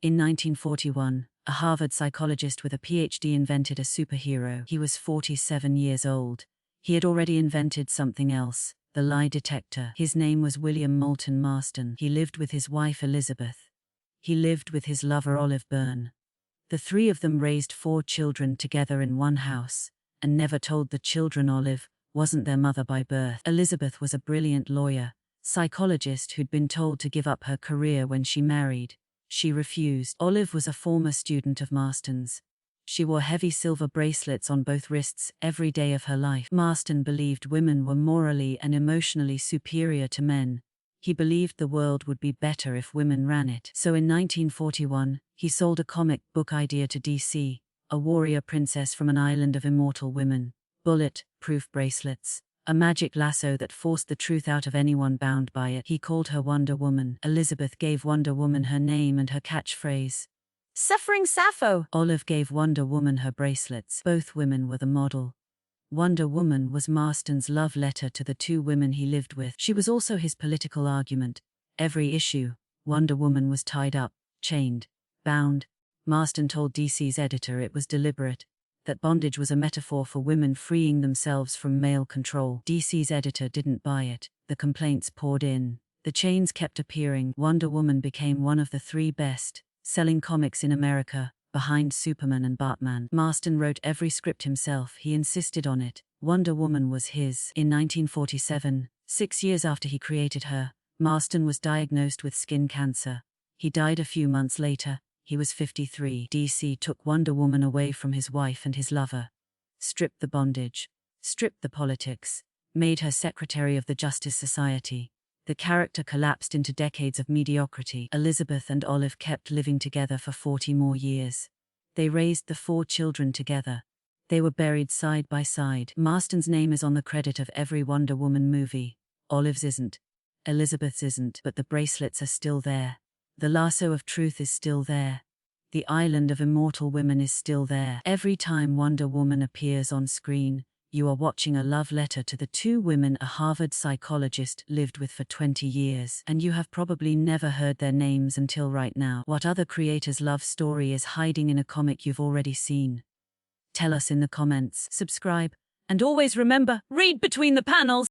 In 1941, a Harvard psychologist with a PhD invented a superhero. He was 47 years old. He had already invented something else, the lie detector. His name was William Moulton Marston. He lived with his wife Elizabeth. He lived with his lover Olive Byrne. The three of them raised 4 children together in one house, and never told the children Olive wasn't their mother by birth. Elizabeth was a brilliant lawyer, psychologist who'd been told to give up her career when she married. She refused. Olive was a former student of Marston's. She wore heavy silver bracelets on both wrists every day of her life. Marston believed women were morally and emotionally superior to men. He believed the world would be better if women ran it. So in 1941, he sold a comic book idea to DC, a warrior princess from an island of immortal women. Bullet-proof bracelets. A magic lasso that forced the truth out of anyone bound by it. He called her Wonder Woman. Elizabeth gave Wonder Woman her name and her catchphrase, "Suffering Sappho." Olive gave Wonder Woman her bracelets. Both women were the model. Wonder Woman was Marston's love letter to the 2 women he lived with. She was also his political argument. Every issue, Wonder Woman was tied up, chained, bound. Marston told DC's editor it was deliberate, that bondage was a metaphor for women freeing themselves from male control. DC's editor didn't buy it. The complaints poured in. The chains kept appearing. Wonder Woman became one of the 3 best-selling comics in America, behind Superman and Batman. Marston wrote every script himself. He insisted on it. Wonder Woman was his. In 1947, 6 years after he created her, Marston was diagnosed with skin cancer. He died a few months later. He was 53. DC took Wonder Woman away from his wife and his lover. Stripped the bondage. Stripped the politics. Made her secretary of the Justice Society. The character collapsed into decades of mediocrity. Elizabeth and Olive kept living together for 40 more years. They raised the 4 children together. They were buried side by side. Marston's name is on the credit of every Wonder Woman movie. Olive's isn't. Elizabeth's isn't. But the bracelets are still there. The lasso of truth is still there. The island of immortal women is still there. Every time Wonder Woman appears on screen, you are watching a love letter to the 2 women a Harvard psychologist lived with for 20 years. And you have probably never heard their names until right now. What other creator's love story is hiding in a comic you've already seen? Tell us in the comments. Subscribe, and always remember, read between the panels.